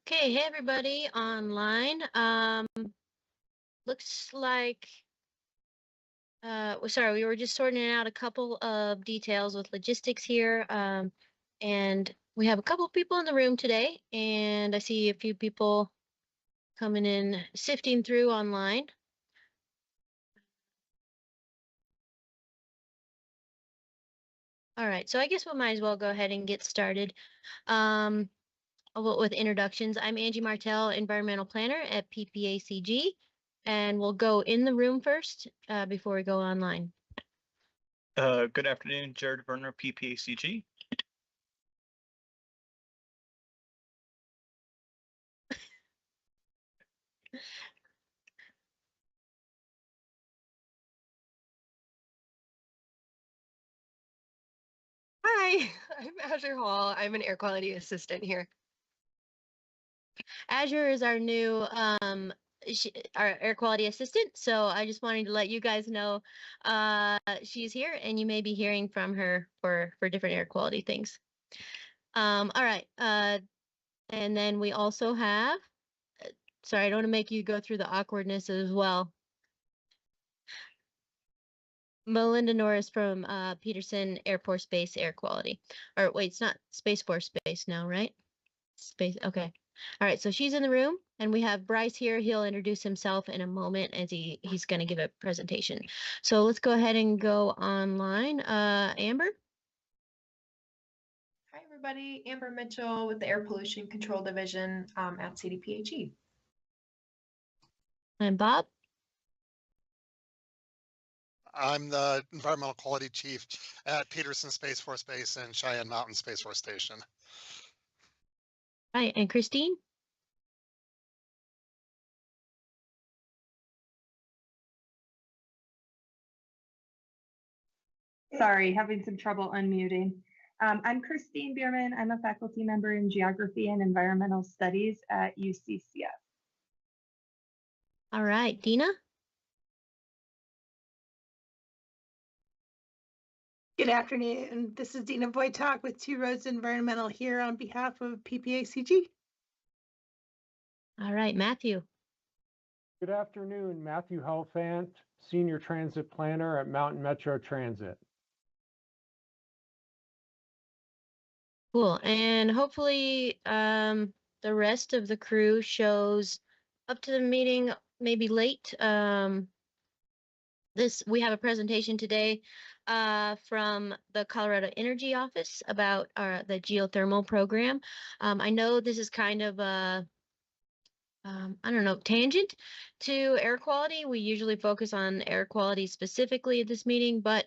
Okay, hey everybody online. Looks like sorry, we were just sorting out a couple of details with logistics here. And we have a couple people in the room today, and I see a few people coming in, sifting through online. All right, so I guess we might as well go ahead and get started. With introductions. I'm Angie Martell, Environmental Planner at PPACG, and we'll go in the room first before we go online. Good afternoon, Jared Werner, PPACG. Hi, I'm Azure Hall. I'm an air quality assistant here. Azure is our new our air quality assistant, so I just wanted to let you guys know she's here, and you may be hearing from her for different air quality things. All right, and then we also have. Sorry, I don't want to make you go through the awkwardness as well. Melinda Norris from Peterson Air Force Base Air Quality. Or wait, it's not Space Force Base now, right? Space, okay. All right, so she's in the room, and we have Bryce here. He'll introduce himself in a moment as he's going to give a presentation. So let's go ahead and go online. Amber? Hi, everybody. Amber Mitchell with the Air Pollution Control Division at CDPHE. And Bob? I'm the Environmental Quality Chief at Peterson Space Force Base and Cheyenne Mountain Space Force Station. Hi, and Christine? Sorry, having some trouble unmuting. I'm Christine Bierman. I'm a faculty member in Geography and Environmental Studies at UCCF. All right, Dina? Good afternoon. This is Dina Boytok with Two Roads Environmental here on behalf of PPACG. All right, Matthew. Good afternoon, Matthew Helfant, Senior Transit Planner at Mountain Metro Transit. Cool, and hopefully the rest of the crew shows up to the meeting, maybe late. We have a presentation today from the Colorado Energy Office about the geothermal program. I know this is kind of a I don't know, tangent to air quality. We usually focus on air quality specifically at this meeting, but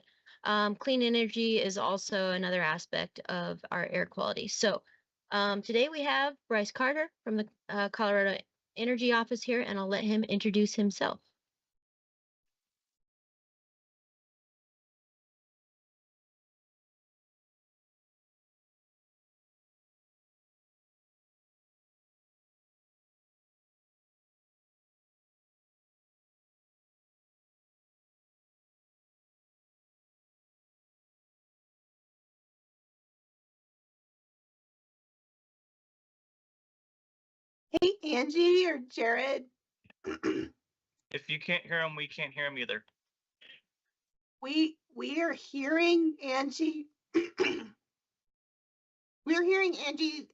clean energy is also another aspect of our air quality. So today we have Bryce Carter from the Colorado Energy Office here, and I'll let him introduce himself. Hey, Angie or Jared. If you can't hear him, we can't hear him either. We are hearing Angie. We're hearing Angie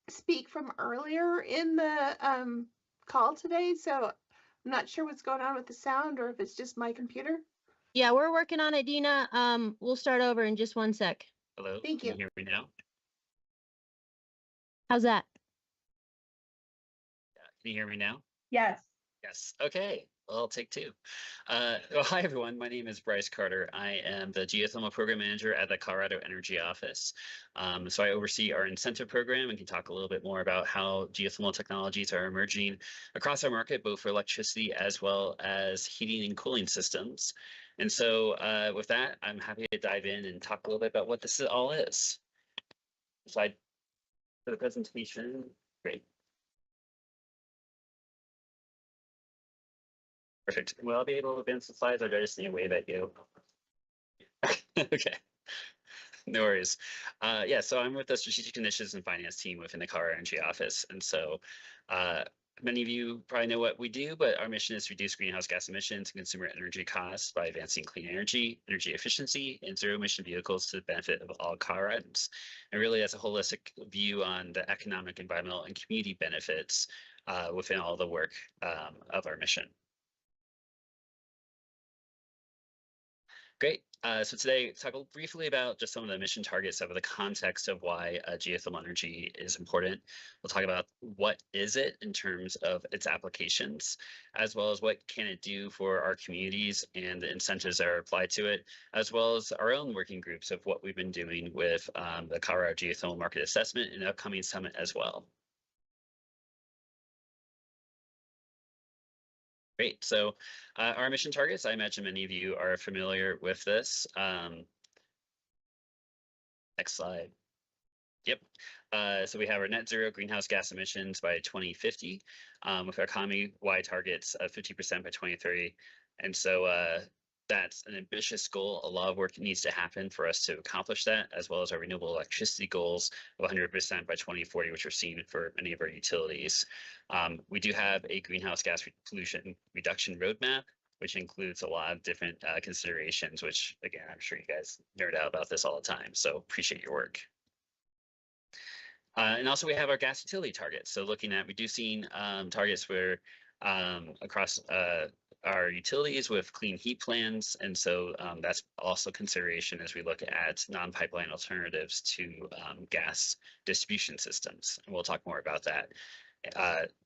speak from earlier in the call today, so I'm not sure what's going on with the sound or if it's just my computer. Yeah, we're working on it, Dina. We'll start over in just one sec. Hello. Thank you. Can you hear me now? How's that? Can you hear me now? Yes. Yes. Okay. Well, take two. Well, hi, everyone. My name is Bryce Carter. I am the Geothermal Program Manager at the Colorado Energy Office. So I oversee our incentive program and can talk a little bit more about how geothermal technologies are emerging across our market, both for electricity as well as heating and cooling systems. And so with that, I'm happy to dive in and talk a little bit about what this all is. Slide for the presentation. Great. Perfect. Will I be able to advance the slides, or do I just need to wave at you? Okay. No worries. Yeah, so I'm with the Strategic Initiatives and Finance team within the Colorado Energy Office. And so many of you probably know what we do, but our mission is to reduce greenhouse gas emissions and consumer energy costs by advancing clean energy, energy efficiency, and zero emission vehicles to the benefit of all Coloradans. And really, that's a holistic view on the economic, environmental, and community benefits within all the work of our mission. Great. So today, talk briefly about just some of the mission targets of the context of why geothermal energy is important. We'll talk about what is it in terms of its applications, as well as what can it do for our communities and the incentives that are applied to it, as well as our own working groups of what we've been doing with the Colorado Geothermal Market Assessment and upcoming summit as well. Great. So our mission targets, I imagine many of you are familiar with this. Next slide. Yep. So we have our net zero greenhouse gas emissions by 2050 with our economy-wide targets of 50% by 2030. And so that's an ambitious goal. A lot of work needs to happen for us to accomplish that, as well as our renewable electricity goals of 100% by 2040, which are seen for many of our utilities. We do have a greenhouse gas pollution reduction roadmap, which includes a lot of different considerations, which, again, I'm sure you guys nerd out about this all the time. So appreciate your work. And also we have our gas utility targets. So looking at reducing targets where across our utilities with clean heat plans. And so that's also consideration as we look at non-pipeline alternatives to gas distribution systems. And we'll talk more about that.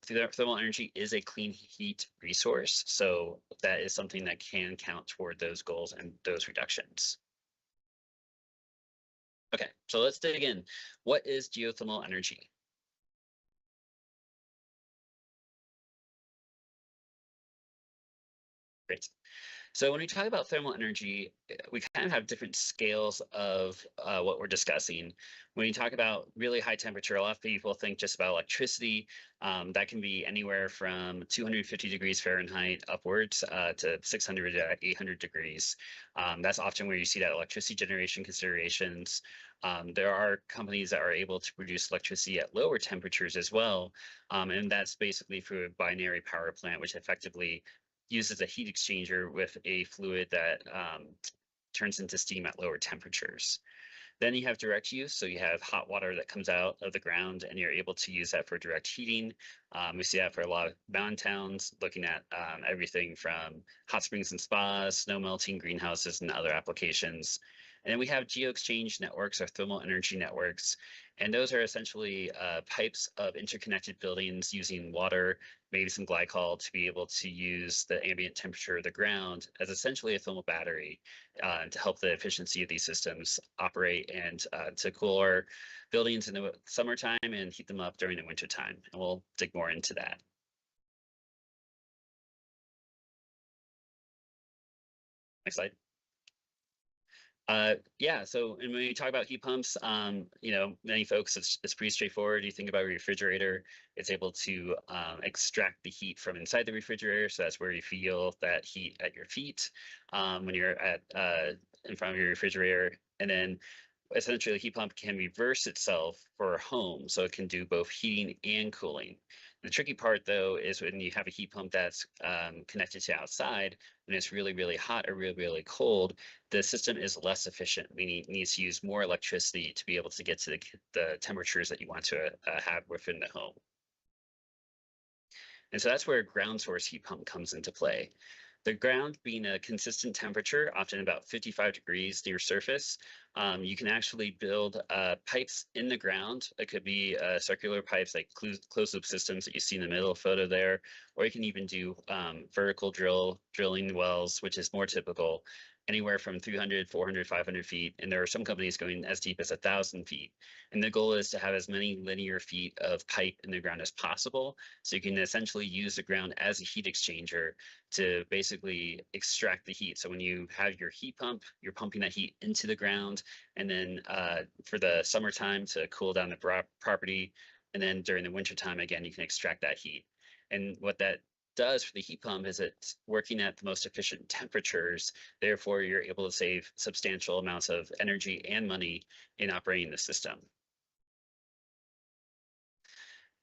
Thermal energy is a clean heat resource. So that is something that can count toward those goals and those reductions. Okay, so let's dig in. What is geothermal energy? Great. So when we talk about thermal energy, we kind of have different scales of what we're discussing. When you talk about really high temperature, a lot of people think just about electricity. That can be anywhere from 250 degrees Fahrenheit upwards to 600 to 800 degrees. That's often where you see that electricity generation considerations. There are companies that are able to produce electricity at lower temperatures as well. And that's basically through a binary power plant, which effectively uses a heat exchanger with a fluid that turns into steam at lower temperatures. Then you have direct use. So you have hot water that comes out of the ground and you're able to use that for direct heating. We see that for a lot of mountain towns, looking at everything from hot springs and spas, snow melting greenhouses, and other applications. And then we have geo-exchange networks or thermal energy networks. And those are essentially pipes of interconnected buildings using water, maybe some glycol, to be able to use the ambient temperature of the ground as essentially a thermal battery to help the efficiency of these systems operate and to cool our buildings in the summertime and heat them up during the wintertime. And we'll dig more into that. Next slide. Yeah, so and when you talk about heat pumps, you know, many folks, it's pretty straightforward. You think about a refrigerator, it's able to extract the heat from inside the refrigerator. So that's where you feel that heat at your feet when you're at in front of your refrigerator. And then essentially the heat pump can reverse itself for a home. So it can do both heating and cooling. The tricky part, though, is when you have a heat pump that's connected to outside, when it's really, really hot or really, really cold, the system is less efficient, meaning it needs to use more electricity to be able to get to the temperatures that you want to have within the home. And so that's where a ground source heat pump comes into play. The ground being a consistent temperature, often about 55 degrees near surface, you can actually build pipes in the ground. It could be circular pipes like closed loop systems that you see in the middle photo there, or you can even do vertical drilling wells, which is more typical, anywhere from 300, 400, 500 feet. And there are some companies going as deep as 1,000 feet. And the goal is to have as many linear feet of pipe in the ground as possible. So you can essentially use the ground as a heat exchanger to basically extract the heat. So when you have your heat pump, you're pumping that heat into the ground. And then for the summertime to cool down the property. And then during the wintertime, again, you can extract that heat. And what that does for the heat pump is it's working at the most efficient temperatures. Therefore, you're able to save substantial amounts of energy and money in operating the system.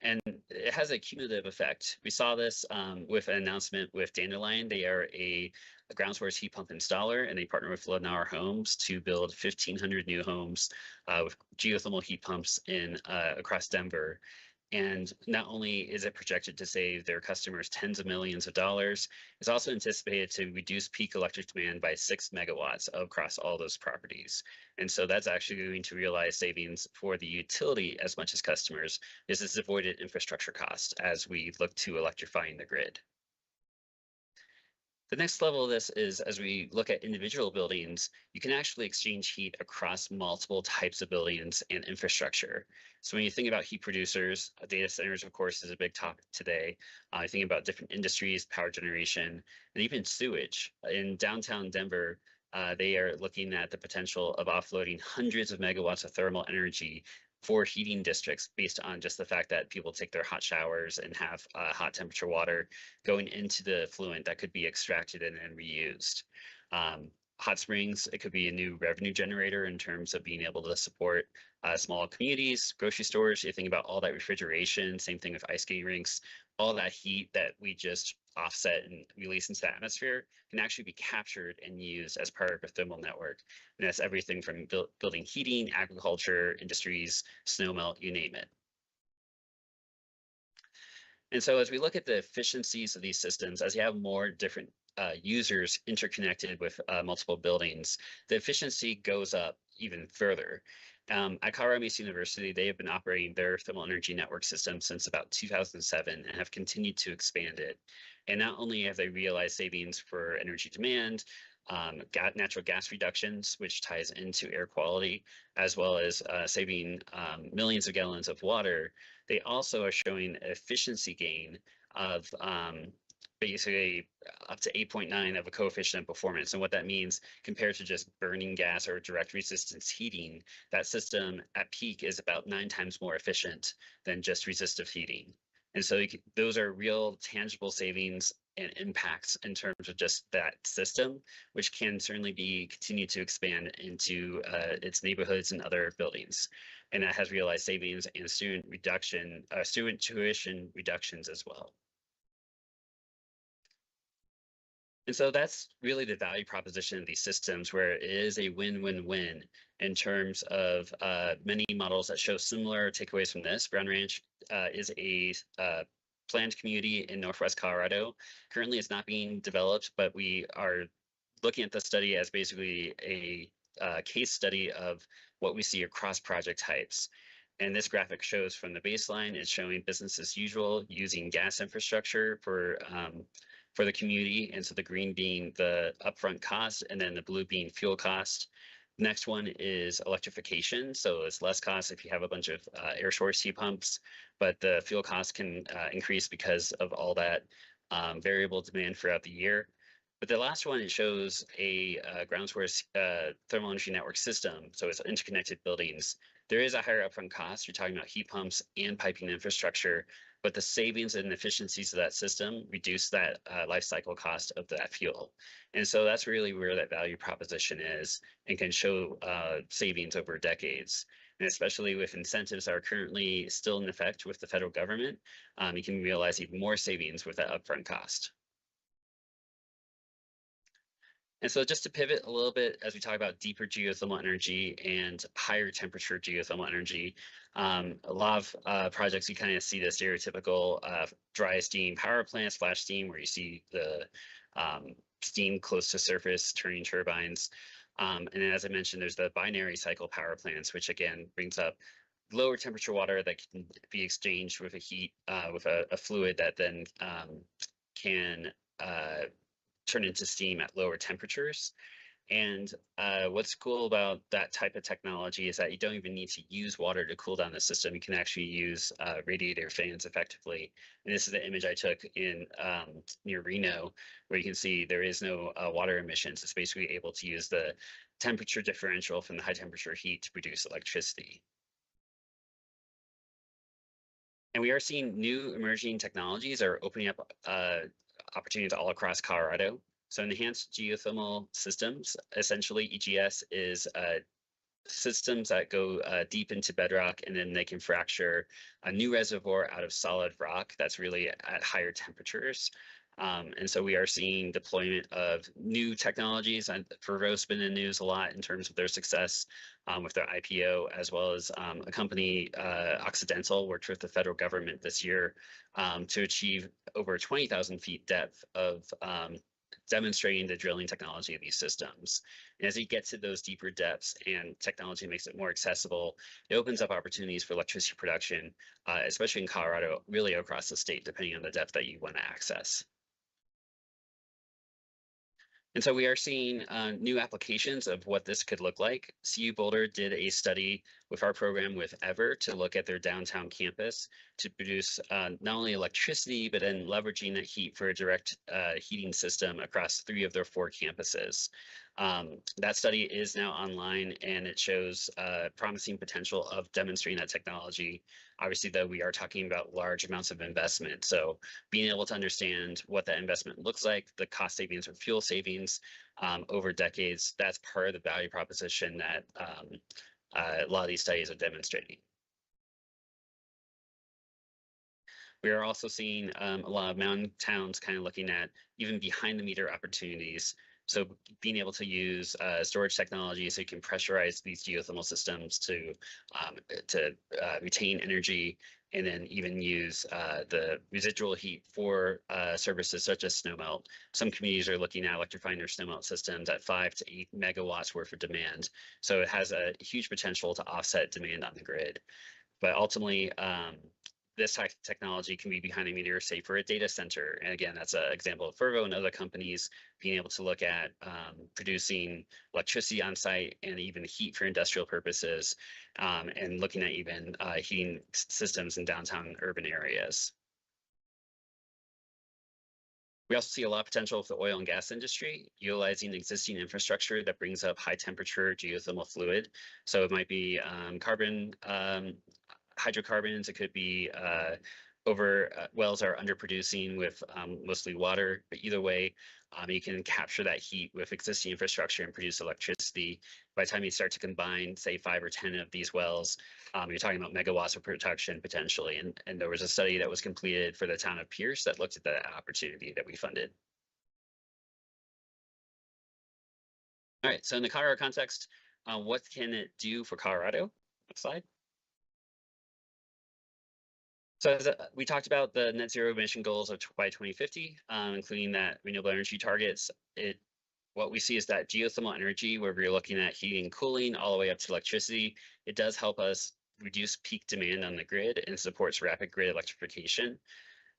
And it has a cumulative effect. We saw this with an announcement with Dandelion. They are a ground source heat pump installer, and they partner with Lennar Homes to build 1,500 new homes with geothermal heat pumps in across Denver. And not only is it projected to save their customers tens of millions of dollars, it's also anticipated to reduce peak electric demand by 6 megawatts across all those properties. And so that's actually going to realize savings for the utility as much as customers. This is avoided infrastructure costs as we look to electrifying the grid. The next level of this is as we look at individual buildings, you can actually exchange heat across multiple types of buildings and infrastructure. So when you think about heat producers, data centers, of course, is a big topic today. I think about different industries, power generation, and even sewage. In downtown Denver, they are looking at the potential of offloading hundreds of megawatts of thermal energy for heating districts based on just the fact that people take their hot showers and have hot temperature water going into the effluent that could be extracted and then reused. Hot springs, it could be a new revenue generator in terms of being able to support small communities, grocery stores. You think about all that refrigeration, same thing with ice skating rinks, all that heat that we just offset and release into the atmosphere can actually be captured and used as part of a thermal network. And that's everything from building heating, agriculture, industries, snow melt, you name it. And so as we look at the efficiencies of these systems, as you have more different users interconnected with multiple buildings, the efficiency goes up even further. At Colorado Mesa University, they have been operating their thermal energy network system since about 2007 and have continued to expand it. And not only have they realized savings for energy demand, natural gas reductions, which ties into air quality, as well as saving millions of gallons of water, they also are showing efficiency gain of basically up to 8.9 of a coefficient of performance. And what that means compared to just burning gas or direct resistance heating, that system at peak is about 9 times more efficient than just resistive heating. And so those are real tangible savings and impacts in terms of just that system, which can certainly be continued to expand into its neighborhoods and other buildings. And that has realized savings and student tuition reductions as well. And so that's really the value proposition of these systems, where it is a win-win-win in terms of many models that show similar takeaways from this. Brown Ranch is a planned community in Northwest Colorado. Currently, it's not being developed, but we are looking at the study as basically a case study of what we see across project types. And this graphic shows from the baseline, it's showing business as usual using gas infrastructure for the community. And so the green being the upfront cost, and then the blue being fuel cost. Next one is electrification. So it's less cost if you have a bunch of air source heat pumps, but the fuel cost can increase because of all that variable demand throughout the year. But the last one, it shows a ground source thermal energy network system. So it's interconnected buildings. There is a higher upfront cost. You're talking about heat pumps and piping infrastructure, but the savings and efficiencies of that system reduce that life cycle cost of that fuel. And so that's really where that value proposition is and can show savings over decades. And especially with incentives that are currently still in effect with the federal government, you can realize even more savings with that upfront cost. And so just to pivot a little bit as we talk about deeper geothermal energy and higher temperature geothermal energy, a lot of projects, you kind of see the stereotypical dry steam power plants, flash steam, where you see the steam close to surface turning turbines. And then, as I mentioned, there's the binary cycle power plants, which again brings up lower temperature water that can be exchanged with a heat, with a fluid that then can turn into steam at lower temperatures. And what's cool about that type of technology is that you don't even need to use water to cool down the system. You can actually use radiator fans effectively. And this is the image I took in near Reno, where you can see there is no water emissions. It's basically able to use the temperature differential from the high temperature heat to produce electricity. And we are seeing new emerging technologies are opening up opportunities all across Colorado. So enhanced geothermal systems, essentially EGS is systems that go deep into bedrock, and then they can fracture a new reservoir out of solid rock that's really at higher temperatures. And so we are seeing deployment of new technologies, and Vervo's been in the news a lot in terms of their success with their IPO, as well as a company, Occidental, worked with the federal government this year to achieve over 20,000 feet depth of demonstrating the drilling technology of these systems. And as you get to those deeper depths and technology makes it more accessible, it opens up opportunities for electricity production, especially in Colorado, really across the state, depending on the depth that you want to access. And so we are seeing new applications of what this could look like. CU Boulder did a study with our program with Ever to look at their downtown campus to produce not only electricity, but then leveraging that heat for a direct heating system across 3 of their 4 campuses. That study is now online, and it shows promising potential of demonstrating that technology. Obviously, though, we are talking about large amounts of investment. So being able to understand what that investment looks like, the cost savings or fuel savings over decades, that's part of the value proposition that a lot of these studies are demonstrating. We are also seeing a lot of mountain towns kind of looking at even behind the meter opportunities. So being able to use storage technology so you can pressurize these geothermal systems to retain energy, and then even use the residual heat for services such as snowmelt. Some communities are looking at electrifying their snowmelt systems at 5 to 8 megawatts worth of demand. So it has a huge potential to offset demand on the grid. But ultimately, this type of technology can be behind a meter, say for a data center. And again, that's an example of Vervo and other companies being able to look at producing electricity on site and even heat for industrial purposes, and looking at even heating systems in downtown urban areas. We also see a lot of potential with the oil and gas industry, utilizing existing infrastructure that brings up high temperature geothermal fluid. So it might be hydrocarbons, it could be wells are underproducing with mostly water, but either way, you can capture that heat with existing infrastructure and produce electricity. By the time you start to combine, say 5 or 10 of these wells, you're talking about megawatts of production potentially. And there was a study that was completed for the town of Pierce that looked at that opportunity that we funded. All right, so in the Colorado context, what can it do for Colorado? Next slide. So as we talked about the net zero emission goals of by 2050, including that renewable energy targets, what we see is that geothermal energy, where we're looking at heating and cooling all the way up to electricity, it does help us reduce peak demand on the grid and supports rapid grid electrification.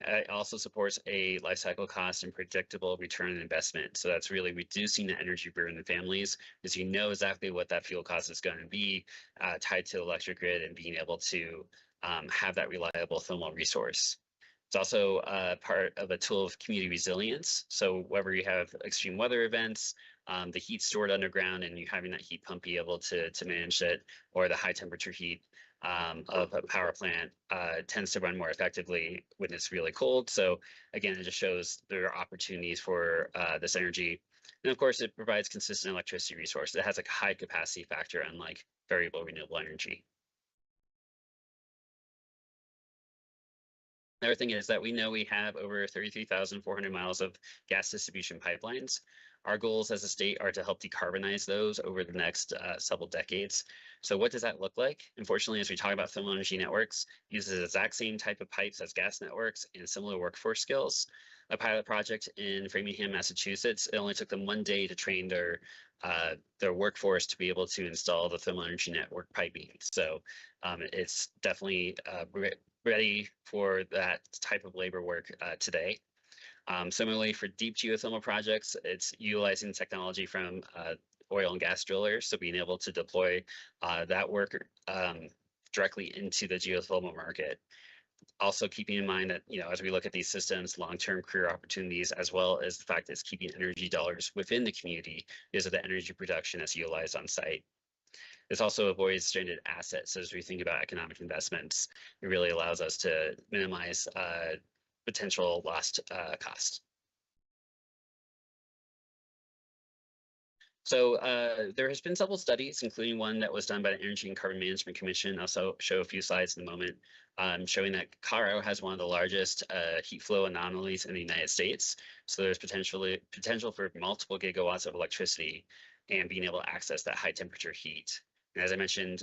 It also supports a life cycle cost and predictable return on investment. So that's really reducing the energy burden in families, because you know exactly what that fuel cost is going to be tied to the electric grid, and being able to have that reliable thermal resource. It's also part of a tool of community resilience. So whenever you have extreme weather events, the heat stored underground and you having that heat pump be able to manage it, or the high temperature heat of a power plant tends to run more effectively when it's really cold. So again, it just shows there are opportunities for this energy. And of course, it provides consistent electricity resource. It has a high capacity factor, unlike variable renewable energy. Another thing is that we know we have over 33,400 miles of gas distribution pipelines. Our goals as a state are to help decarbonize those over the next several decades. So what does that look like? Unfortunately, as we talk about thermal energy networks, uses the exact same type of pipes as gas networks and similar workforce skills. A pilot project in Framingham, Massachusetts, it only took them 1 day to train their workforce to be able to install the thermal energy network piping. So it's definitely ready for that type of labor work today. Similarly, for deep geothermal projects, it's utilizing technology from oil and gas drillers, so being able to deploy that work directly into the geothermal market. Also keeping in mind that, as we look at these systems, long-term career opportunities, as well as the fact that it's keeping energy dollars within the community because of the energy production that's utilized on site. This also avoids stranded assets. So as we think about economic investments, it really allows us to minimize potential lost cost. So there has been several studies, including one that was done by the Energy and Carbon Management Commission. I'll show a few slides in a moment, showing that Colorado has one of the largest heat flow anomalies in the United States. So there's potential for multiple gigawatts of electricity and being able to access that high temperature heat. And as I mentioned,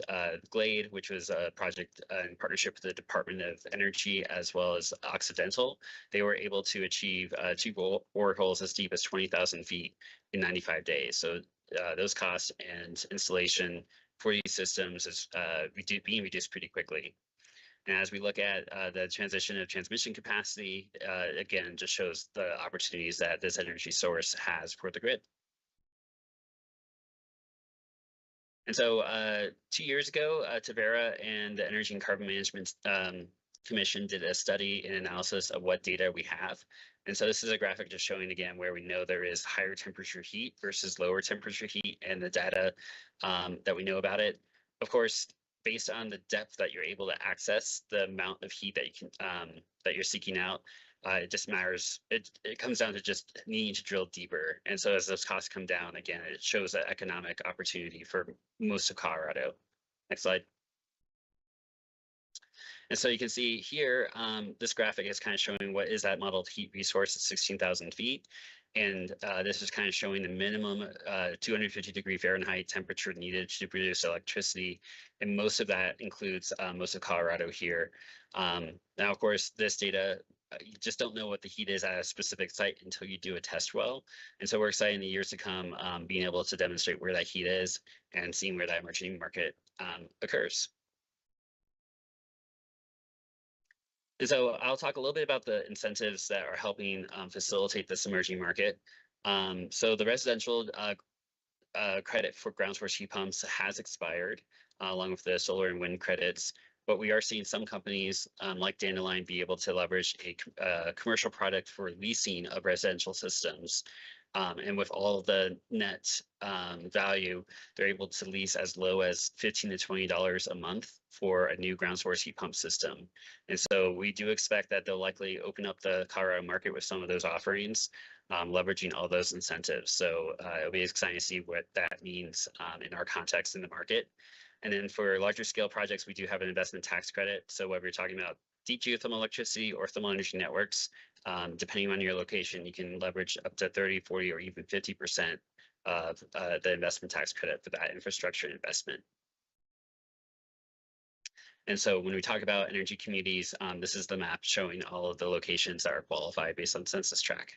GLADE, which was a project in partnership with the Department of Energy as well as Occidental, they were able to achieve 2 boreholes as deep as 20,000 feet in 95 days. So those costs and installation for these systems is being reduced pretty quickly. And as we look at the transition of transmission capacity, again, just shows the opportunities that this energy source has for the grid. And so 2 years ago, Tavera and the Energy and Carbon Management Commission did a study and analysis of what data we have. And so this is a graphic just showing again where we know there is higher temperature heat versus lower temperature heat and the data that we know about it. Of course, based on the depth that you're able to access, the amount of heat that you can that you're seeking out, it just matters. It comes down to just needing to drill deeper. And so as those costs come down, again, it shows that economic opportunity for most of Colorado. Next slide. And so you can see here, this graphic is kind of showing what is that modeled heat resource at 16,000 feet. And this is kind of showing the minimum 250-degree Fahrenheit temperature needed to produce electricity. And most of that includes most of Colorado here. Now, of course, this data, you just don't know what the heat is at a specific site until you do a test well. And so we're excited in the years to come being able to demonstrate where that heat is and seeing where that emerging market occurs. And so I'll talk a little bit about the incentives that are helping facilitate this emerging market. So the residential credit for ground source heat pumps has expired, along with the solar and wind credits. But we are seeing some companies like Dandelion be able to leverage a commercial product for leasing of residential systems. And with all the net value, they're able to lease as low as $15 to $20 a month for a new ground source heat pump system. And so we do expect that they'll likely open up the Colorado market with some of those offerings, leveraging all those incentives. So it'll be exciting to see what that means in our context in the market. And then for larger scale projects, we do have an investment tax credit. So whether you're talking about deep geothermal electricity or thermal energy networks, depending on your location, you can leverage up to 30, 40, or even 50% of the investment tax credit for that infrastructure investment. And so when we talk about energy communities, this is the map showing all of the locations that are qualified based on census tract.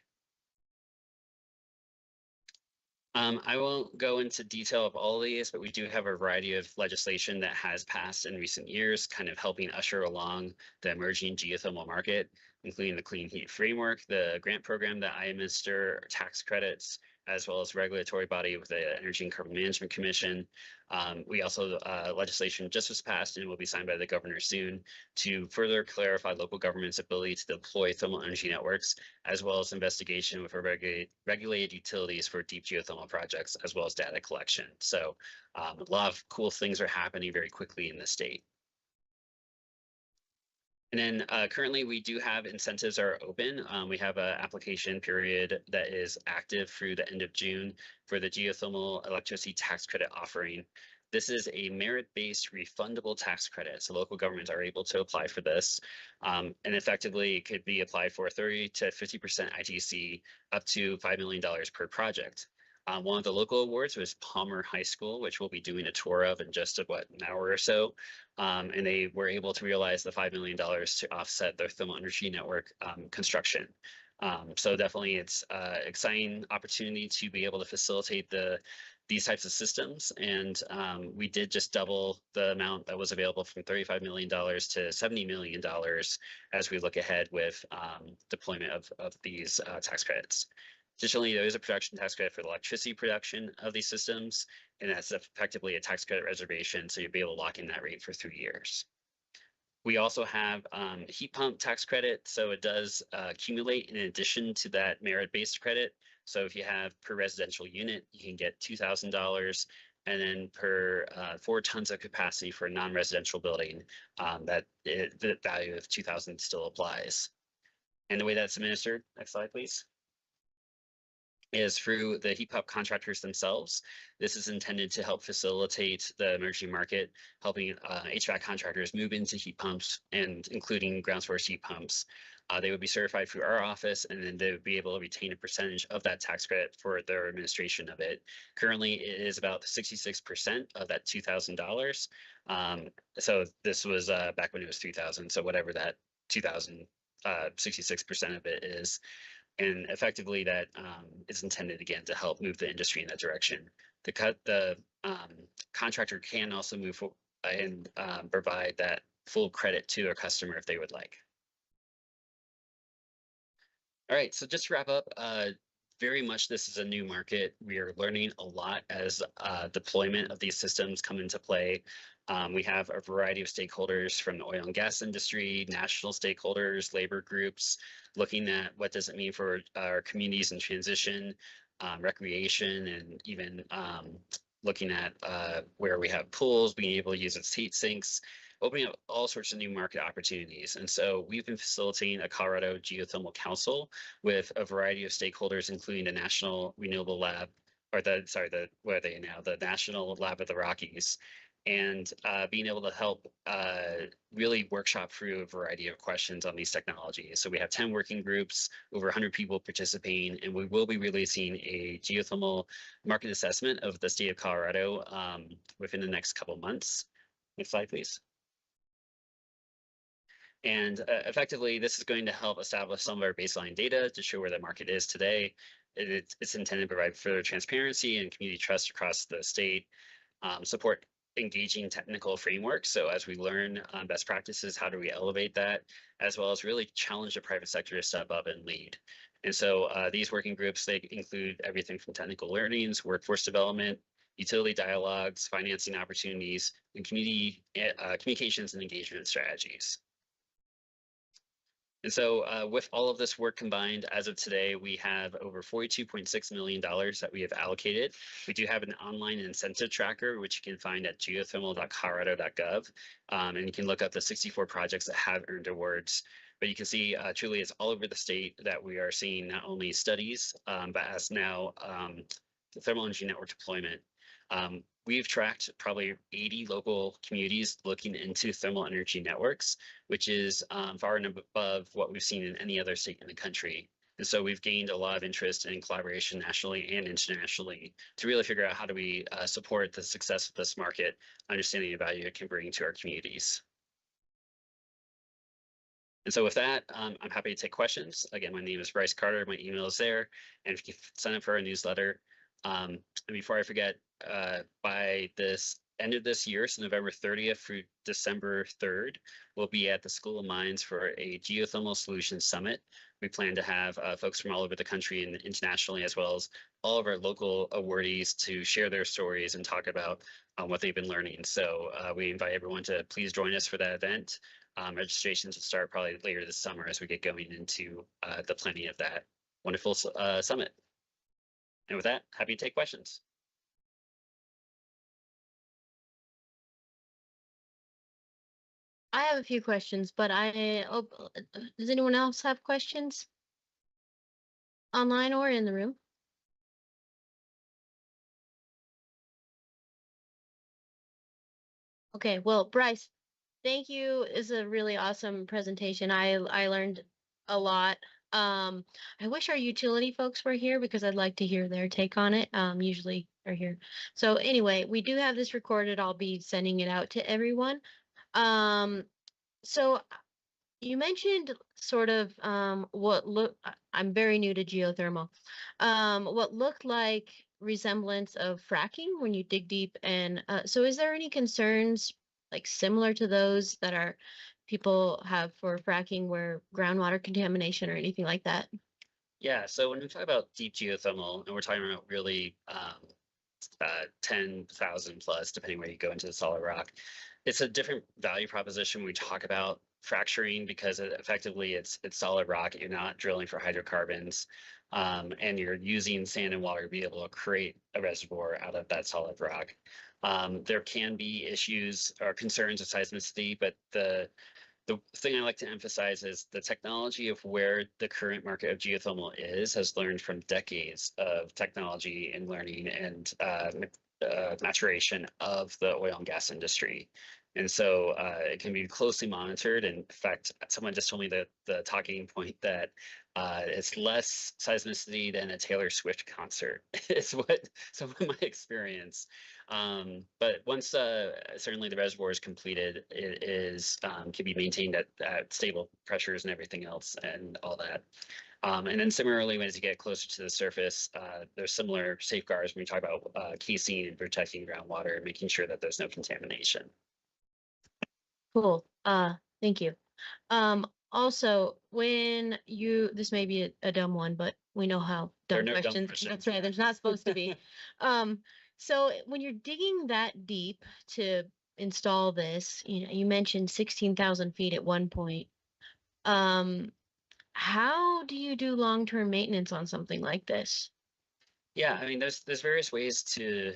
I won't go into detail of all of these, but we do have a variety of legislation that has passed in recent years, kind of helping usher along the emerging geothermal market, including the Clean Heat Framework, the grant program that I administer, tax credits, as well as regulatory body with the Energy and Carbon Management Commission. We also, legislation just was passed and will be signed by the governor soon to further clarify local government's ability to deploy thermal energy networks, as well as investigation with regulated utilities for deep geothermal projects, as well as data collection. So a lot of cool things are happening very quickly in the state. And then currently we do have incentives are open. We have an application period that is active through the end of June for the geothermal electricity tax credit offering. This is a merit-based refundable tax credit. So local governments are able to apply for this. And effectively it could be applied for 30 to 50% ITC up to $5 million per project. One of the local awards was Palmer High School, which we'll be doing a tour of in just an hour or so. And they were able to realize the $5 million to offset their thermal energy network construction. So definitely it's an exciting opportunity to be able to facilitate these types of systems. And we did just double the amount that was available from $35 million to $70 million as we look ahead with deployment of these tax credits. Additionally, there is a production tax credit for the electricity production of these systems, and that's effectively a tax credit reservation, so you'll be able to lock in that rate for 3 years. We also have heat pump tax credit, so it does accumulate in addition to that merit-based credit. So if you have per residential unit, you can get $2,000, and then per 4 tons of capacity for a non-residential building, the value of 2,000 still applies. And the way that's administered, next slide, please, is through the heat pump contractors themselves. This is intended to help facilitate the emerging market, helping HVAC contractors move into heat pumps and including ground source heat pumps. They would be certified through our office, and then they would be able to retain a percentage of that tax credit for their administration of it. Currently, it is about 66% of that $2,000. So this was back when it was 3,000. So whatever that 2,000, 66% of it is. And effectively that is intended again to help move the industry in that direction. The contractor can also move and provide that full credit to a customer if they would like. All right, so just to wrap up, very much this is a new market. We are learning a lot as deployment of these systems come into play. We have a variety of stakeholders from the oil and gas industry, national stakeholders, labor groups, looking at what does it mean for our communities in transition, recreation, and even looking at where we have pools, being able to use its heat sinks, opening up all sorts of new market opportunities. And so we've been facilitating a Colorado Geothermal Council with a variety of stakeholders, including the National Renewable Lab, or what are they now? The National Lab of the Rockies, and being able to help really workshop through a variety of questions on these technologies. So we have 10 working groups, over 100 people participating, and we will be releasing a geothermal market assessment of the state of Colorado within the next couple months. Next slide, please. And effectively, this is going to help establish some of our baseline data to show where the market is today. It's intended to provide further transparency and community trust across the state, support engaging technical frameworks. So as we learn best practices, how do we elevate that, as well as really challenge the private sector to step up and lead. And so these working groups, they include everything from technical learnings, workforce development, utility dialogues, financing opportunities, and community communications and engagement strategies. And so with all of this work combined, as of today, we have over $42.6 million that we have allocated. We do have an online incentive tracker, which you can find at geothermal.colorado.gov. And you can look up the 64 projects that have earned awards. But you can see truly it's all over the state that we are seeing not only studies, but as now the thermal energy network deployment. We've tracked probably 80 local communities looking into thermal energy networks, which is far and above what we've seen in any other state in the country. And so we've gained a lot of interest in collaboration nationally and internationally to really figure out how do we support the success of this market, understanding the value it can bring to our communities. And so with that, I'm happy to take questions. Again, my name is Bryce Carter. My email is there. And if you sign up for our newsletter, and before I forget, by this end of this year, so November 30th through December 3rd, we'll be at the School of Mines for a Geothermal Solutions Summit. We plan to have folks from all over the country and internationally, as well as all of our local awardees to share their stories and talk about what they've been learning. So we invite everyone to please join us for that event. Registrations will start probably later this summer as we get going into the planning of that wonderful summit. And with that, happy to take questions. I have a few questions, but does anyone else have questions? Online or in the room? Okay, well, Bryce, thank you. It's a really awesome presentation. I learned a lot. I wish our utility folks were here because I'd like to hear their take on it. Usually they're here. So anyway, we do have this recorded. I'll be sending it out to everyone. So you mentioned sort of I'm very new to geothermal. What looked like resemblance of fracking when you dig deep, and so is there any concerns like similar to those that people have for fracking, where groundwater contamination or anything like that? Yeah, so when we talk about deep geothermal, and we're talking about really 10,000 plus, depending where you go into the solid rock, it's a different value proposition when we talk about fracturing because effectively it's solid rock. You're not drilling for hydrocarbons, and you're using sand and water to be able to create a reservoir out of that solid rock. There can be issues or concerns of seismicity, but the thing I like to emphasize is the technology of where the current market of geothermal has learned from decades of technology and learning and maturation of the oil and gas industry. And so it can be closely monitored. And in fact, someone just told me that the talking point that it's less seismicity than a Taylor Swift concert is what some of my experience. But once certainly the reservoir is completed, it is can be maintained at stable pressures and everything else and all that. And then similarly, as you get closer to the surface, there's similar safeguards when we talk about casing and protecting groundwater and making sure that there's no contamination. Cool. Thank you. Also, when this may be a dumb one, but we know how There are dumb no dumb questions. questions. That's right. There's not supposed to be. So when you're digging that deep to install this, you mentioned 16,000 feet at one point. How do you do long-term maintenance on something like this? Yeah, I mean, there's various ways to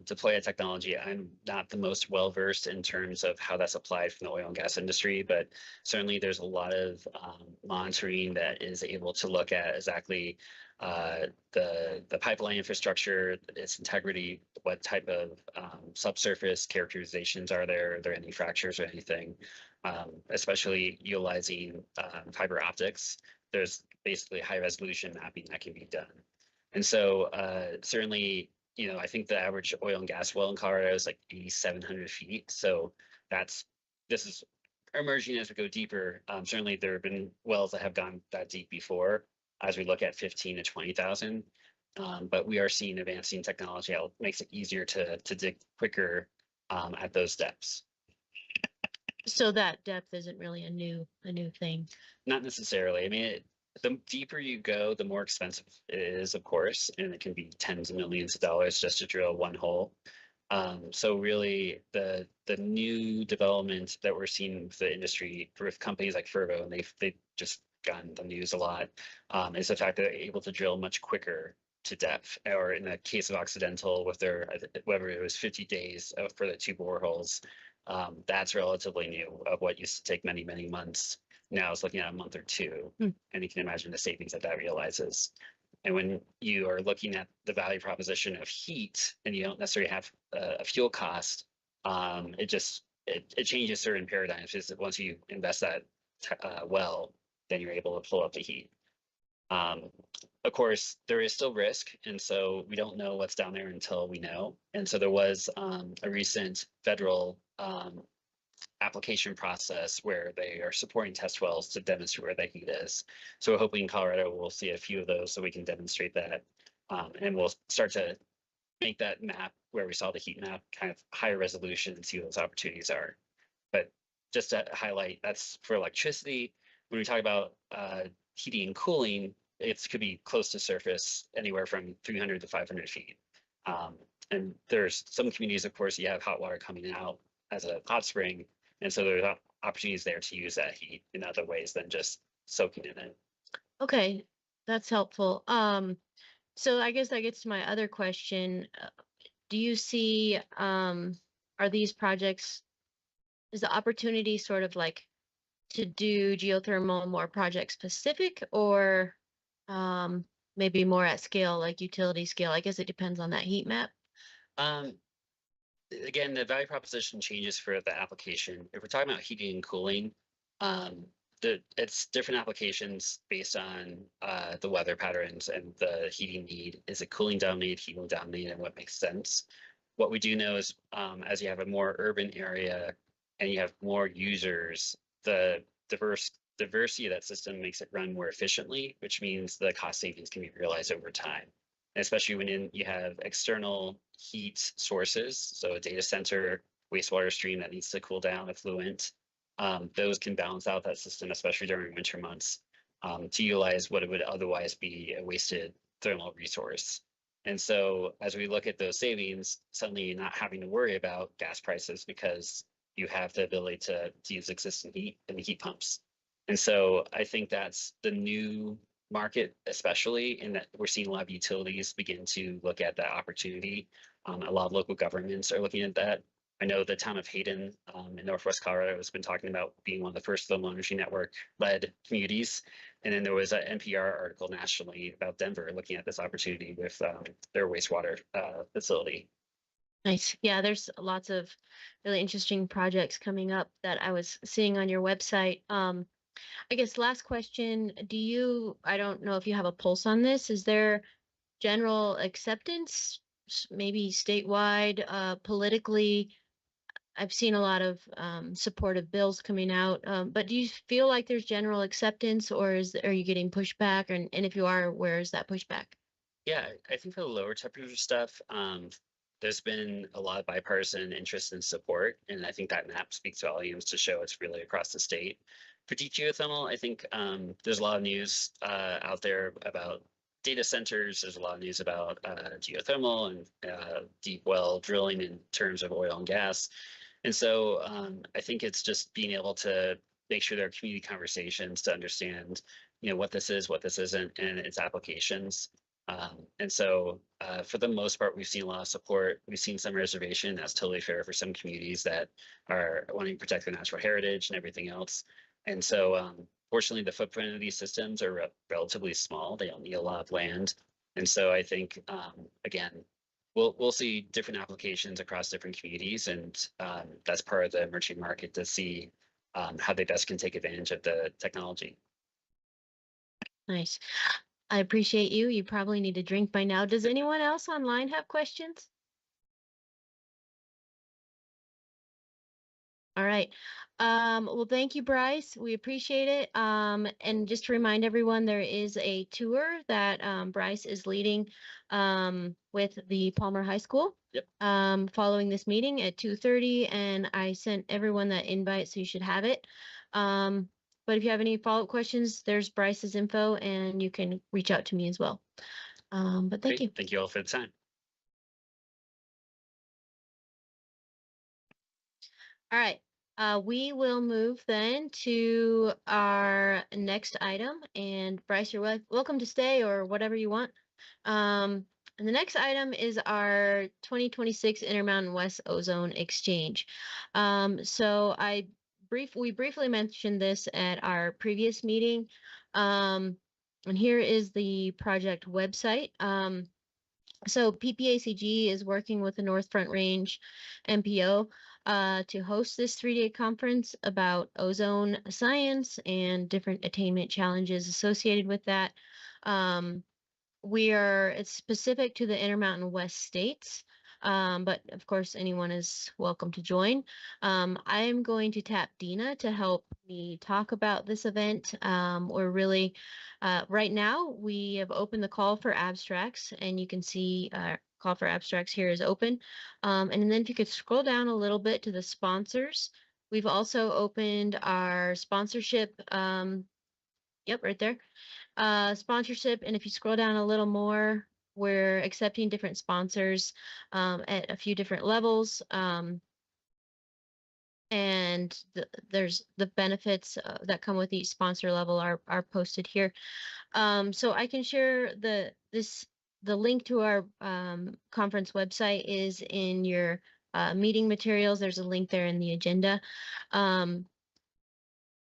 deploy a technology. I'm not the most well-versed in terms of how that's applied from the oil and gas industry, but certainly there's a lot of monitoring that is able to look at exactly the pipeline infrastructure, its integrity, what type of subsurface characterizations are there any fractures or anything, especially utilizing fiber optics. There's basically high resolution mapping that can be done. And so certainly, I think the average oil and gas well in Colorado is like 8,700 feet. So this is emerging as we go deeper. Certainly there have been wells that have gone that deep before as we look at 15 to 20,000. But we are seeing advancing technology that makes it easier to dig quicker at those depths. So that depth isn't really a new thing. Not necessarily. I mean, the deeper you go, the more expensive it is, of course, and it can be tens of millions of dollars just to drill one hole. So really, the new development that we're seeing with the industry with companies like Fervo, and they've just gotten the news a lot, is the fact that they're able to drill much quicker to depth. Or in the case of Occidental, with their whether it was 50 days for the 2 boreholes, that's relatively new. Of what used to take many months, now it's looking at a month or 2, and you can imagine the savings that realizes. And when you are looking at the value proposition of heat and you don't necessarily have a fuel cost, it changes certain paradigms. Because once you invest that well, then you're able to pull up the heat. Of course, there is still risk, and so we don't know what's down there until we know. And so there was a recent federal application process where they are supporting test wells to demonstrate where the heat is. So we're hoping in Colorado we'll see a few of those so we can demonstrate that. And we'll start to make that map where we saw the heat map kind of higher resolution and see what those opportunities are. But just to highlight, that's for electricity. When we talk about heating and cooling, it could be close to surface, anywhere from 300 to 500 feet. And there's some communities, of course, you have hot water coming out as a hot spring. And so there's opportunities there to use that heat in other ways than just soaking in it. Okay, that's helpful. So I guess that gets to my other question. Do you see, are these projects, is the opportunity sort of like to do geothermal more project specific, or maybe more at scale, like utility scale? I guess it depends on that heat map. Again, the value proposition changes for the application. If we're talking about heating and cooling, it's different applications based on the weather patterns and the heating need. Is it cooling dominated, heating dominated, and what makes sense? What we do know is as you have a more urban area and you have more users, the diversity of that system makes it run more efficiently, which means the cost savings can be realized over time. And especially when you have external heat sources, so a data center, wastewater stream that needs to cool down effluent, those can balance out that system, especially during winter months, to utilize what it would otherwise be a wasted thermal resource. And so as we look at those savings, suddenly not having to worry about gas prices because you have the ability to use existing heat and the heat pumps. And so I think that's the new market, especially in that we're seeing a lot of utilities begin to look at that opportunity. A lot of local governments are looking at that. I know the town of Hayden in Northwest Colorado has been talking about being one of the first thermal energy network led communities. And then there was an NPR article nationally about Denver looking at this opportunity with their wastewater facility. Nice. Yeah, there's lots of really interesting projects coming up that I was seeing on your website. I guess last question, I don't know if you have a pulse on this. Is there general acceptance, maybe statewide, politically? I've seen a lot of supportive bills coming out, but do you feel like there's general acceptance, or are you getting pushback? And if you are, where is that pushback? Yeah, I think for the lower temperature stuff, there's been a lot of bipartisan interest and support, and I think that map speaks volumes to show it's really across the state. For deep geothermal, I think there's a lot of news out there about data centers. There's a lot of news about geothermal and deep well drilling in terms of oil and gas. And so I think it's just being able to make sure there are community conversations to understand, what this is, what this isn't, and its applications. And so for the most part, we've seen a lot of support. We've seen some reservation. That's totally fair for some communities that are wanting to protect their natural heritage and everything else. And so fortunately, the footprint of these systems are relatively small. They don't need a lot of land. And so I think, again, we'll see different applications across different communities. And that's part of the emerging market to see how they best can take advantage of the technology. Nice. I appreciate you. You probably need a drink by now. Does anyone else online have questions? All right. Well, thank you, Bryce. We appreciate it. And just to remind everyone, there is a tour that Bryce is leading with the Palmer High School. Yep. Following this meeting at 2:30, and I sent everyone that invite, so you should have it. But if you have any follow-up questions, there's Bryce's info, and you can reach out to me as well. But thank you. Thank you all for the time. All right. We will move then to our next item, and Bryce, you're welcome to stay or whatever you want. And the next item is our 2026 Intermountain West Ozone Exchange. So we briefly mentioned this at our previous meeting. And here is the project website. So PPACG is working with the North Front Range MPO to host this 3-day conference about ozone science and different attainment challenges associated with that. It's specific to the Intermountain West states, but of course anyone is welcome to join. I am going to tap Dina to help me talk about this event. We're really, right now we have opened the call for abstracts, and you can see call for abstracts here is open. And then if you could scroll down a little bit to the sponsors, we've also opened our sponsorship. Yep, right there. Sponsorship, and if you scroll down a little more, we're accepting different sponsors at a few different levels. And there's the benefits that come with each sponsor level are posted here. So I can share the link to our conference website is in your meeting materials. There's a link there in the agenda.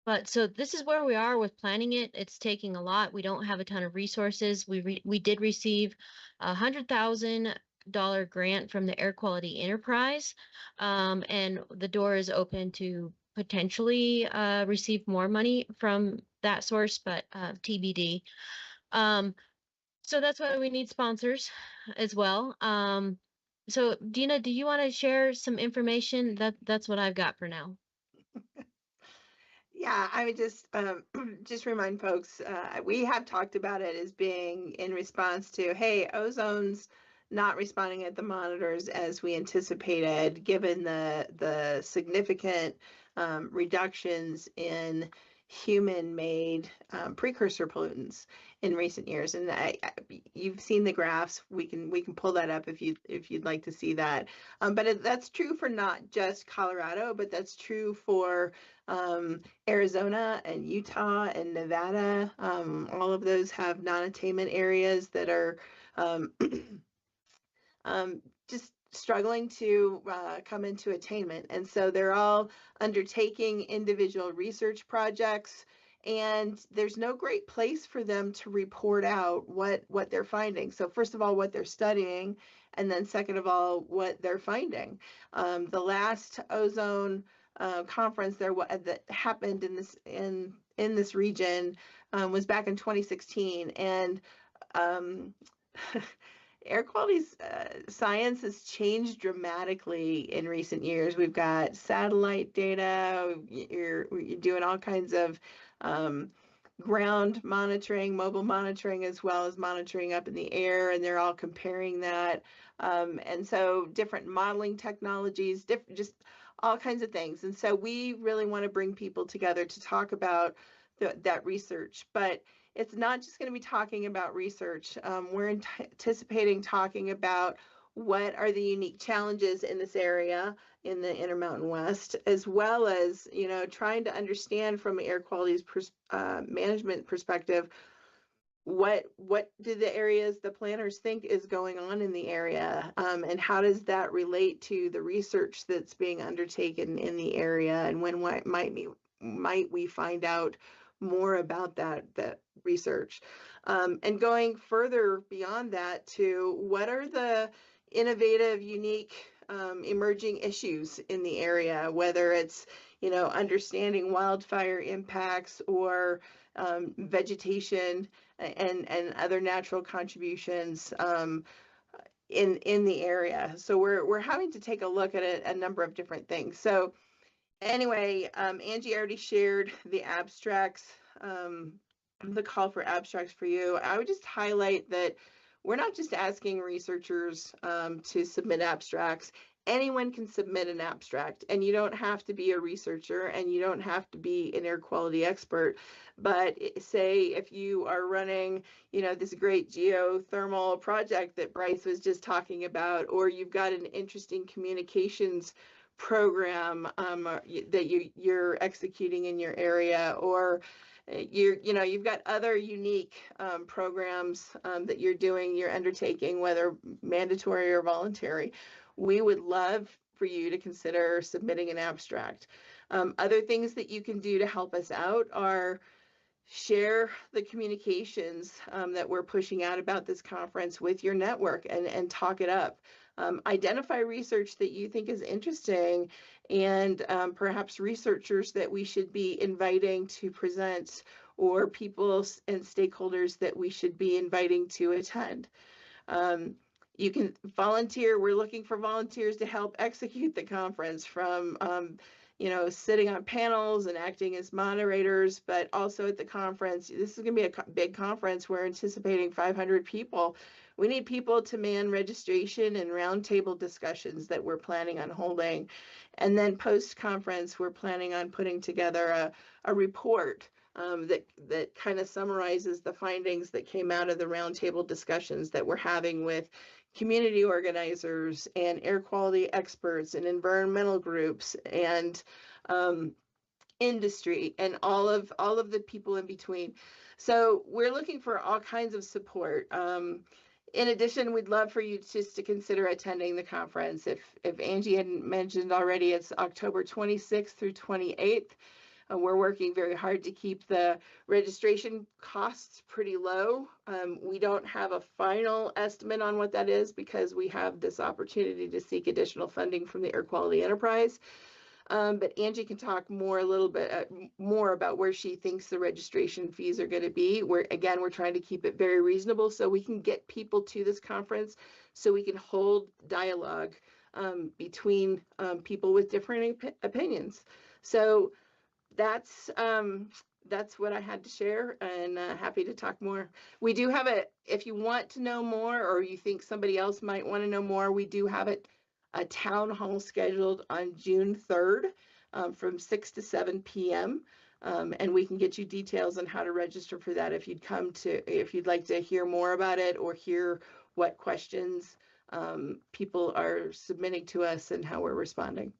But so this is where we are with planning it. It's taking a lot. We don't have a ton of resources. We did receive $100,000 grant from the Air Quality Enterprise, and the door is open to potentially receive more money from that source, but TBD. So that's why we need sponsors as well. So Dina, do you want to share some information? That's what I've got for now. Yeah, I would just remind folks, we have talked about it as being in response to, hey, ozone's not responding at the monitors as we anticipated, given the significant reductions in human-made precursor pollutants. in recent years. And you've seen the graphs. We can pull that up if you'd like to see that. But that's true for not just Colorado, but that's true for Arizona and Utah and Nevada. All of those have non-attainment areas that are just struggling to come into attainment. And so they're all undertaking individual research projects, and there's no great place for them to report out what they're finding. So first of all, what they're studying, and then second of all, what they're finding. The last ozone conference that happened in this region was back in 2016, and air quality science has changed dramatically in recent years. We've got satellite data. You're doing all kinds of ground monitoring, mobile monitoring, as well as monitoring up in the air, and they're all comparing that. And so different modeling technologies, just all kinds of things. And so we really want to bring people together to talk about that research. But it's not just going to be talking about research. We're anticipating talking about what are the unique challenges in this area in the Intermountain West, as well as, trying to understand from an air quality management perspective, what do the planners think is going on in the area, and how does that relate to the research that's being undertaken in the area, and when might we find out more about that research, and going further beyond that to what are the innovative, unique, emerging issues in the area, whether it's understanding wildfire impacts or vegetation and other natural contributions in the area. So we're having to take a look at a number of different things. So anyway, Angie already shared the abstracts, the call for abstracts for you. I would just highlight that we're not just asking researchers to submit abstracts. Anyone can submit an abstract, and you don't have to be a researcher, and you don't have to be an air quality expert. But say if you are running, this great geothermal project that Bryce was just talking about, or you've got an interesting communications program that you're executing in your area, or you've got other unique programs that you're undertaking, whether mandatory or voluntary. We would love for you to consider submitting an abstract. Other things that you can do to help us out are share the communications that we're pushing out about this conference with your network and talk it up. Identify research that you think is interesting, and perhaps researchers that we should be inviting to present, or people and stakeholders that we should be inviting to attend. You can volunteer. We're looking for volunteers to help execute the conference, from sitting on panels and acting as moderators, but also at the conference. This is going to be a big conference. We're anticipating 500 people. We need people to man registration and roundtable discussions that we're planning on holding. And then post-conference, we're planning on putting together a report that kind of summarizes the findings that came out of the roundtable discussions that we're having with community organizers and air quality experts and environmental groups and industry and all of the people in between. So we're looking for all kinds of support. In addition, we'd love for you just to consider attending the conference. If Angie hadn't mentioned already, it's October 26th through 28th. We're working very hard to keep the registration costs pretty low. We don't have a final estimate on what that is, because we have this opportunity to seek additional funding from the Air Quality Enterprise. But Angie can talk a little bit more about where she thinks the registration fees are going to be. We're trying to keep it very reasonable so we can get people to this conference, so we can hold dialogue between people with different opinions. So that's what I had to share, and happy to talk more. We do have if you want to know more, or you think somebody else might want to know more, we do have a town hall scheduled on June 3rd from 6 to 7 p.m. And we can get you details on how to register for that if you'd like to hear more about it or hear what questions people are submitting to us and how we're responding.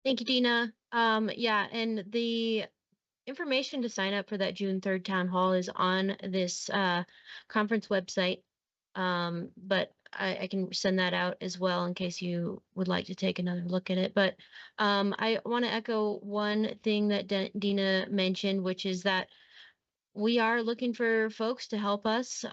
Thank you, Dina. Yeah, and the information to sign up for that June 3rd town hall is on this conference website. But I can send that out as well in case you would like to take another look at it. But I want to echo one thing that Dina mentioned, which is that we are looking for folks to help us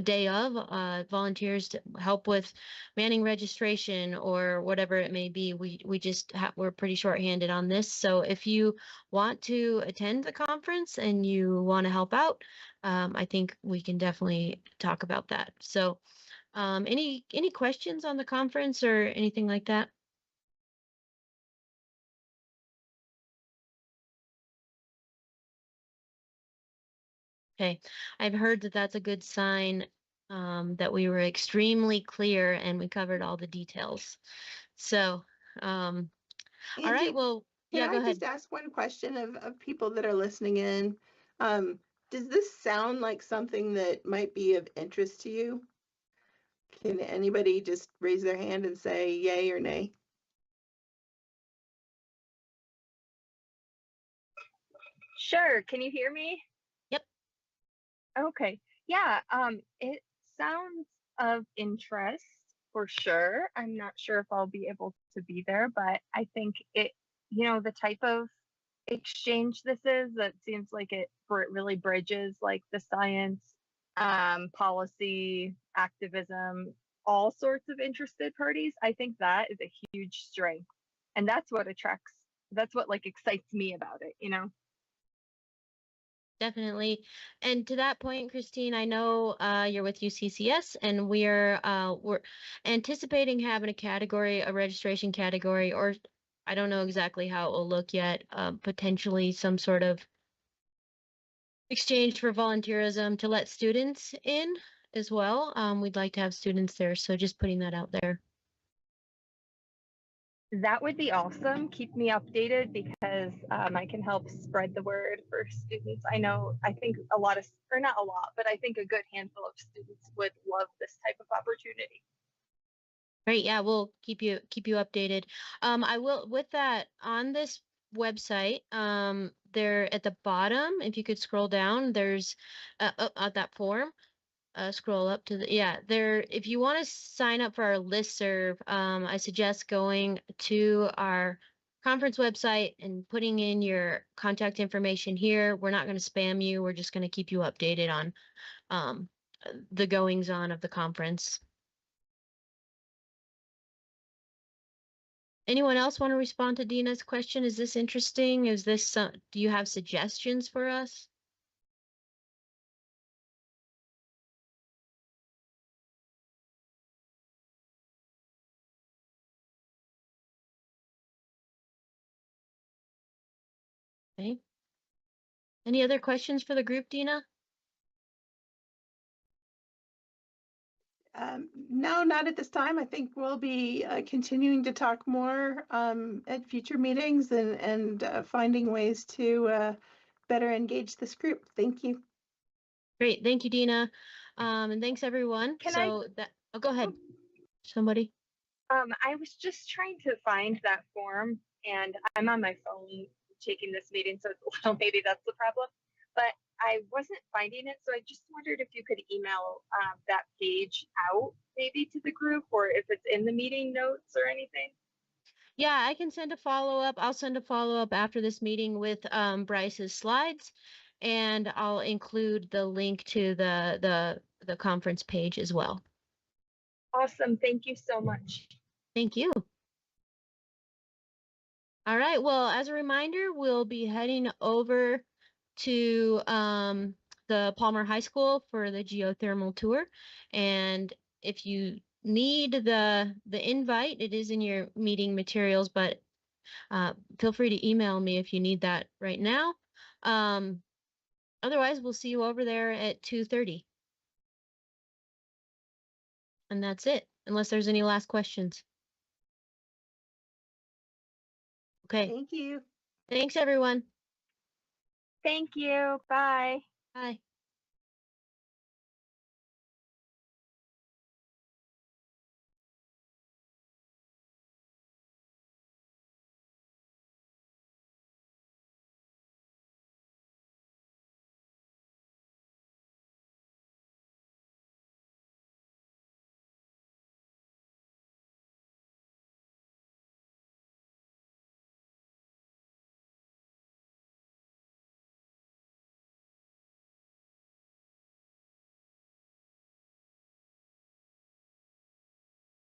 day of volunteers to help with manning registration or whatever it may be. We just we're pretty shorthanded on this. So if you want to attend the conference and you want to help out, I think we can definitely talk about that. So any questions on the conference or anything like that? Okay, I've heard that that's a good sign that we were extremely clear and we covered all the details. So, all right, Angie, well, yeah, can go I ahead. just ask one question of people that are listening in? Does this sound like something that might be of interest to you? Can anybody just raise their hand and say yay or nay? Sure. Can you hear me? Yep. Okay. Yeah. It sounds of interest for sure. I'm not sure if I'll be able to be there, but I think the type of exchange this is, that seems like it really bridges like the science, policy, activism, all sorts of interested parties. I think that is a huge strength. And that's what like excites me about it, Definitely. And to that point, Christine, I know you're with UCCS and we're anticipating having a registration category, or I don't know exactly how it will look yet, potentially some sort of exchange for volunteerism to let students in as well. We'd like to have students there, so just putting that out there. That would be awesome. Keep me updated because I can help spread the word for students. I think not a lot, but I think a good handful of students would love this type of opportunity. Great. Yeah, we'll keep you updated. I will, with that, on this website, there at the bottom, if you could scroll down, there's that form. Scroll up to there. If you want to sign up for our listserv, I suggest going to our conference website and putting in your contact information here. We're not going to spam you. We're just going to keep you updated on the goings on of the conference. Anyone else want to respond to Dina's question? Is this interesting? Do you have suggestions for us? Okay. Any other questions for the group, Dina? No, not at this time. I think we'll be continuing to talk more at future meetings and finding ways to better engage this group. Thank you. Great. Thank you, Dina. And thanks everyone. Go ahead. Somebody. I was just trying to find that form and I'm on my phone taking this meeting, so maybe that's the problem. But I wasn't finding it, so I just wondered if you could email that page out maybe to the group, or if it's in the meeting notes or anything. Yeah, I can send a follow-up. I'll send a follow-up after this meeting with Bryce's slides, and I'll include the link to the conference page as well. Awesome. Thank you so much. Thank you. All right. Well, as a reminder, we'll be heading over to the Palmer High School for the geothermal tour. And if you need the invite, it is in your meeting materials, but feel free to email me if you need that right now. Otherwise, we'll see you over there at 2:30. And that's it, unless there's any last questions. Okay, Thank you. thanks, everyone. Thank you. Bye. Bye.